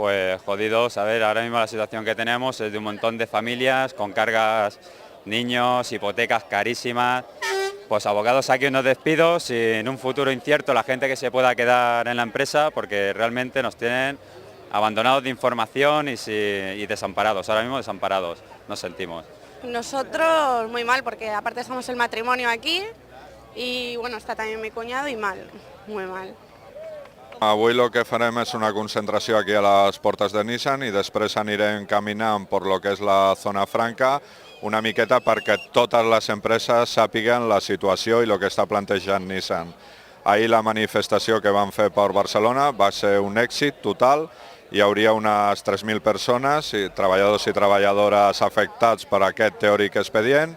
Pues jodidos, a ver, ahora mismo la situación que tenemos es de un montón de familias con cargas, niños, hipotecas carísimas, pues abocados aquí unos despidos y en un futuro incierto la gente que se pueda quedar en la empresa porque realmente nos tienen abandonados de información y desamparados, ahora mismo desamparados nos sentimos. Nosotros muy mal, porque aparte somos el matrimonio aquí y bueno, está también mi cuñado y mal, muy mal. Avui el que farem és una concentració aquí a les portes de Nissan i després anirem caminant per lo que és la zona franca una miqueta perquè totes les empreses sàpiguen la situació i el que està plantejant Nissan. Ahir la manifestació que van fer per Barcelona va ser un èxit total. Hi hauria unes 3.000 persones, treballadors i treballadores afectats per aquest teòric expedient.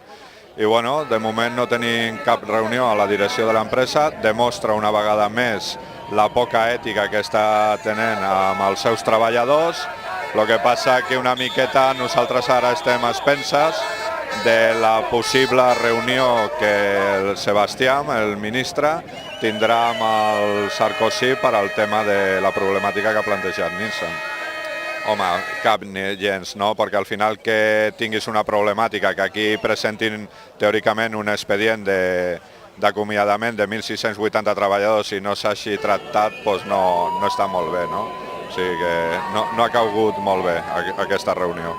I bueno, de moment no tenim cap reunió a la direcció de l'empresa, demostra una vegada més la poca ètica que està tenint amb els seus treballadors. El que passa que una miqueta nosaltres ara estem a expenses de la possible reunió que el Sebastià, el ministre, tindrà amb el Sarkozy per al tema de la problemàtica que ha plantejat Nissan. Home, cap ni gens, no? Perquè al final que tinguis una problemàtica, que aquí presentin teòricament un expedient d'acomiadament de 1.680 treballadors i no s'hagi tractat, doncs no està molt bé, no? O sigui que no ha caigut molt bé aquesta reunió.